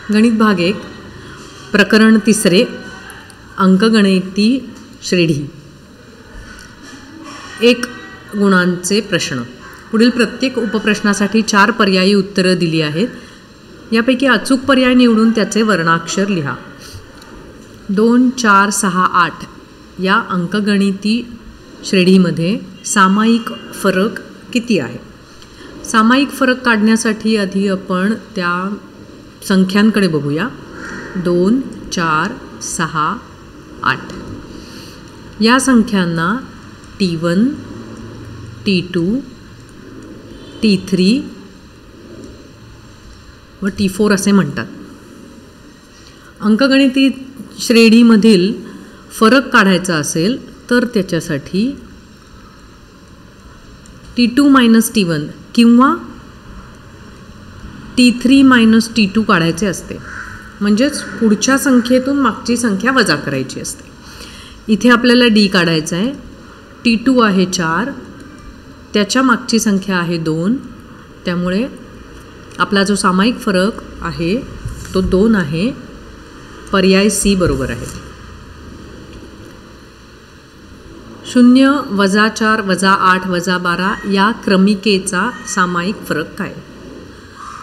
गणित भाग 1 प्रकरण 3 अंकगणिती श्रेणी 1 गुणांचे प्रश्न। पुढील प्रत्येक उपप्रश्नासाठी 4 पर्यायी उत्तरं दिली आहेत। यापैकी अचूक पर्याय निवडून त्याचे वर्णाक्षर लिहा। 2, 4, 6, 8 या अंकगणिती श्रेणीमध्ये सामायिक फरक किती आहे? सामायिक फरक काढण्यासाठी आधी आपण त्या संख्यांकडे बघूया। 2, 4, 6, 8 या संख्यांना T1, T2, T3 व T4 असे म्हणतात। अंकगणिती श्रेणीमधील फरक काढायचा असेल तर त्याच्यासाठी T2 - T1 किंवा T3 - T2 काढायचे असते, म्हणजेच पुढच्या संख्येतून मागची संख्या वजा करायची असते। इथे आपल्याला D काढायचा आहे। T2 आहे 4, त्याच्या मागची संख्या आहे 2, त्यामुळे आपला जो सामायिक फरक आहे तो 2 आहे। पर्याय C बरोबर आहे। 0, -4, -8, -12 या क्रमिकेचा सामायिक फरक काय?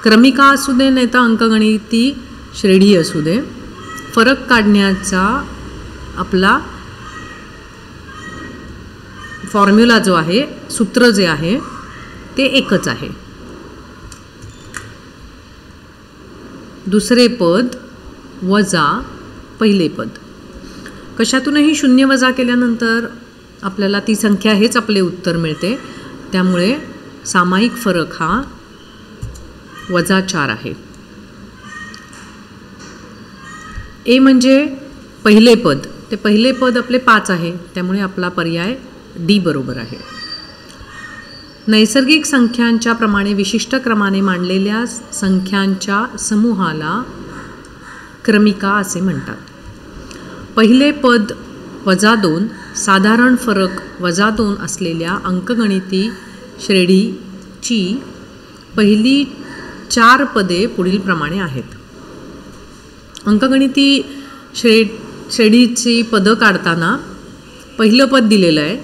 क्रमिका असू दे नाही तर अंकगणिती श्रेणी असू दे, फरक काढण्याचा आपला फॉर्म्युला जो आहे, सूत्र जे आहे ते एकच आहे। दुसरे पद वजा पहिले पद। कशातूनही 0 वजा केल्यानंतर आपल्याला ती संख्या हेच आपले उत्तर मिळते, त्यामुळे सामायिक फरक हा -4 आहे। ए म्हणजे पहिले पद, ते पहिले पद आपले 5 आहे, त्यामुळे आपला पर्याय D बरोबर आहे। नैसर्गिक संख्यांच्या प्रमाणे विशिष्ट क्रमाने मांडलेल्या संख्यांच्या समूहाला क्रमिका असे म्हणतात। पहिले पद -2 साधारण फरक -2 असलेल्या अंकगणिती श्रेणीची पहिली 4 पदे पुढील प्रमाणे आहेत। अंकगणिती श्रेणीची पदं काढताना पहिलं पद दिलेलं आहे,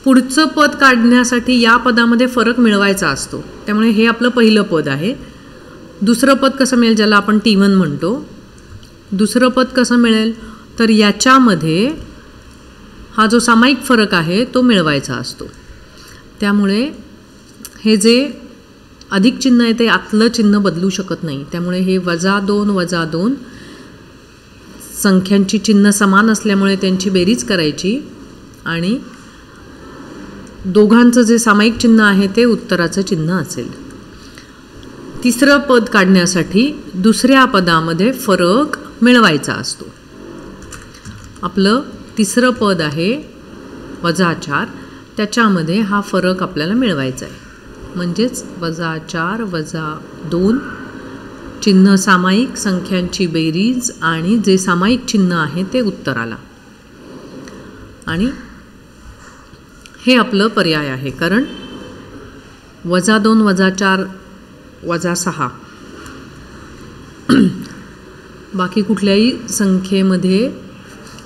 पुढचं पद काढण्यासाठी या पदामध्ये फरक मिळवायचा असतो, त्यामुळे हे आपलं पहिलं पद आहे। दुसरं पद कसं मिळेल, ज्याला आपण T1 म्हणतो, दुसरं पद कसं मिळेल तर याच्यामध्ये हा जो सामायिक फरक आहे तो मिळवायचा असतो, त्यामुळे हे जे अधिक चिन्ह आहे ते आतलं चिन्ह बदलू शकत नाही, त्यामुळे हे -2 संख्यांची चिन्ह समान असल्यामुळे त्यांची बेरीज करायची आणि दोघांचं जे सामायिक चिन्ह आहे ते उत्तराचं चिन्ह असेल। तिसरं पद काढण्यासाठी दुसऱ्या पदामध्ये फरक मिळवायचा असतो। आपलं तिसरं पद आहे -4, त्याच्यामध्ये हा फरक आपल्याला मिळवायचा आहे, म्हणजेच -4 -2 चिन्ह सामायिक संख्यांची बेरीज आणि जे सामायिक चिन्ह आहे ते उत्तर आला, आणि हे आपलं पर्याय आहे, कारण -2 -4 -6 बाकी कुठल्याही संख्येमध्ये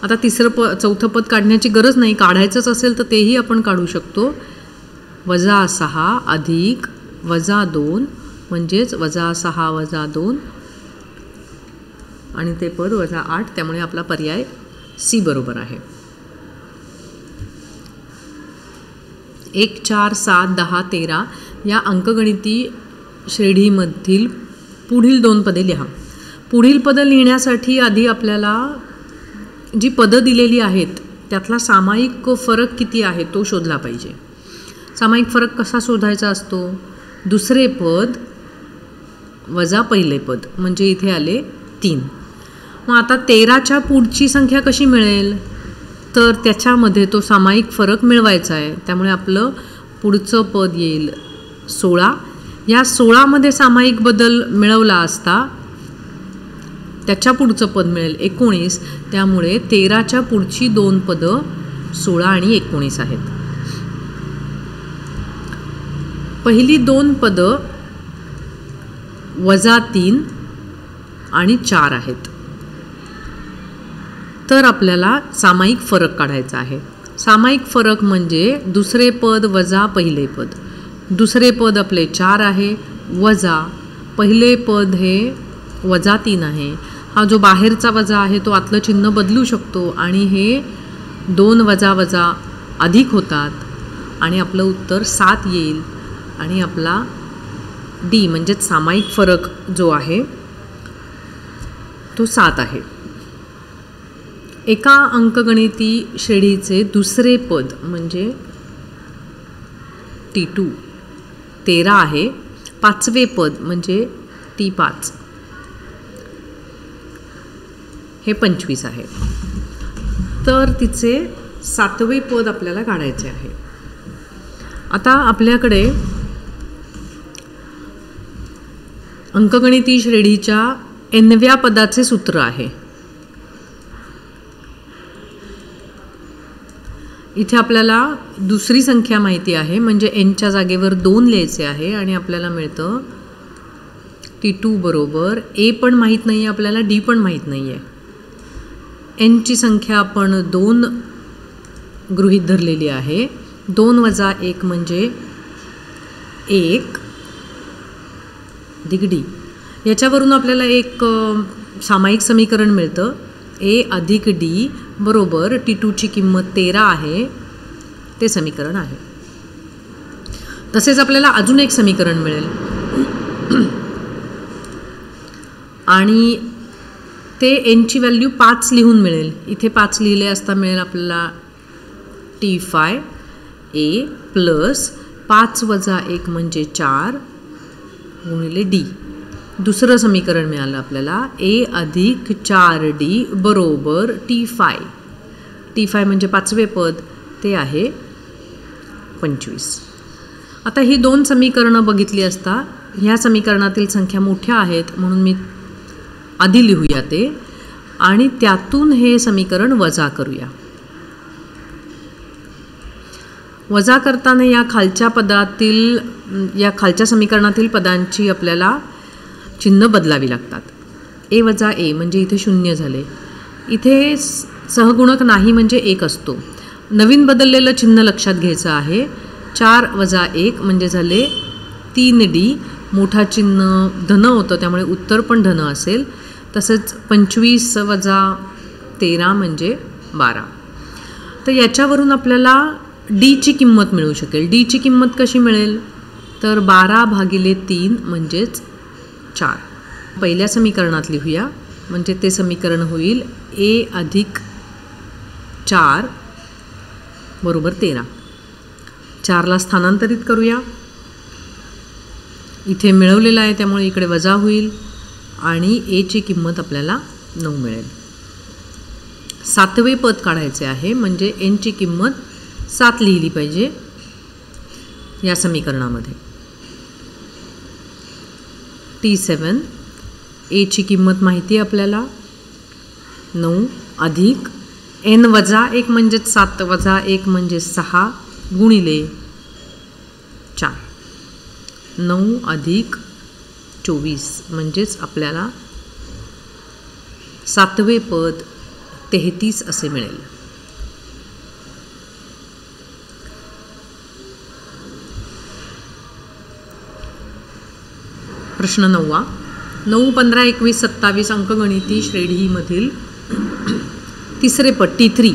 आता चौथं पद काढण्याची गरज नाही, काढायचंच असेल तर तेही आपण काढू शकतो। -6 अधिक -2 म्हणजेच -6 -2 आणि ते पद -8, त्यामुळे आपला पर्याय C बरोबर आहे। 1, 4, 7, 10, 13 या अंकगणिती श्रेणीमधील पुढील 2 पदे लिहा। पुढील पदं लिहिण्यासाठी आधी आपल्याला जी पदं दिलेली आहेत त्यातला सामायिक फरक किती आहे तो शोधला पाहिजे। सामायिक फरक कसा शोधायचा असतो? दुसरे पद वजा पहिले पद, म्हणजे इथे आले 3। मग आता 13च्या पुढची संख्या कशी मिळेल तर त्याच्यामध्ये तो सामायिक फरक मिळवायचा आहे, त्यामुळे आपलं पुढचं पद येईल 16। या 16मध्ये सामायिक बदल मिळवला असता त्याच्या पुढचं पद मिळेल 19, त्यामुळे 13च्या पुढची 2 पदं 16 आणि 19 आहेत। पहिली 2 पदं -3 आणि 4 आहेत. तर आपल्याला सामायिक फरक काढायचा आहे. सामायिक फरक म्हणजे दुसरे पद वजा पहिले पद. दुसरे पद आपले 4 आहे वजा पहिले पद हे -3 आहे. हा जो बाहेरचा वजा आहे तो आतलं चिन्ह बदलू शकतो आणि हे 2 वजा वजा अधिक होतात आणि आपलं उत्तर 7 येईल आणि आपला डी म्हणजेच सामायिक फरक जो आहे तो 7 आहे. एका अंकगणिती श्रेणीचे दुसरे पद म्हणजे T2 13 आहे. पाचवे पद म्हणजे T5 हे 25 आहे. तर तिचे 7वे पद आपल्याला काढायचे आहे. आता आपल्याकडे अंकगणिती श्रेणीच्या nव्या पदाचे सूत्र आहे. इथे आपल्याला दुसरी संख्या माहिती आहे म्हणजे nच्या जागेवर 2 लिहायचे आहे आणि आपल्याला मिळतं T2 बरोबर a पण माहीत नाही आहे आपल्याला, d पण माहीत नाही आहे. nची संख्या आपण 2 गृहीत धरलेली आहे. 2 वजा 1 म्हणजे 1 अधिक d. याच्यावरून आपल्याला एक सामायिक समीकरण मिळतं. a अधिक d बरोबर T2ची किंमत 13 आहे ते समीकरण आहे. तसेच आपल्याला अजून एक समीकरण मिळेल आणि ते nची व्हॅल्यू 5 लिहून मिळेल. इथे 5 लिहिले असता मिळेल आपल्याला T5 a प्लस 5 वजा 1 म्हणजे 4 गुणिले d. दुसरं समीकरण मिळालं आपल्याला a अधिक 4d बरोबर T5. T5 म्हणजे 5वे पद ते आहे 25. आता ही 2 समीकरणं बघितली असता ह्या समीकरणातील संख्या मोठ्या आहेत म्हणून मी आधी लिहूया ते आणि त्यातून हे समीकरण वजा करूया. वजा करताना या खालच्या समीकरणातील पदांची आपल्याला चिन्ह बदलावी लागतात. a वजा a म्हणजे इथे 0 झाले. इथे सहगुणक नाही म्हणजे 1 असतो. नवीन बदललेलं चिन्ह लक्षात घ्यायचं आहे. 4 वजा 1 म्हणजे झाले 3d. मोठा चिन्ह धन होतं त्यामुळे उत्तर पण धन असेल. तसंच 25 वजा 13 म्हणजे 12. तर याच्यावरून आपल्याला डीची किंमत मिळू शकेल. डीची किंमत कशी मिळेल तर 12/3 म्हणजेच 4. पहिल्या समीकरणात लिहूया म्हणजे ते समीकरण होईल a अधिक 4 बरोबर 13. 4ला स्थानांतरित करूया. इथे मिळवलेला आहे त्यामुळे इकडे वजा होईल आणि aची किंमत आपल्याला 9 मिळेल. 7वे पद काढायचे आहे म्हणजे nची किंमत 7 लिहिली पाहिजे या समीकरणामध्ये. T7 aची किंमत माहिती आहे आपल्याला 9 अधिक n वजा 1 म्हणजेच 7 वजा 1 म्हणजे 6 गुणिले 4. 9 अधिक 24 म्हणजेच आपल्याला 7वे पद 33 असे मिळेल. प्रश्न 9. 9, 15, 21, 27 अंकगणिती श्रेणीमधील तिसरे पद T3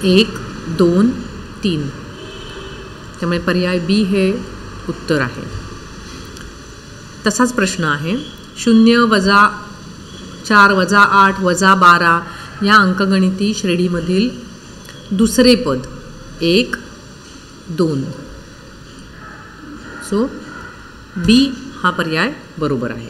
1, 2, 3. त्यामुळे पर्याय बी हे उत्तर आहे. तसाच प्रश्न आहे 0 वजा 4 वजा 8 वजा 12 या अंकगणिती श्रेणीमधील दुसरे पद 1, 2. सो बी हा पर्याय बरोबर आहे.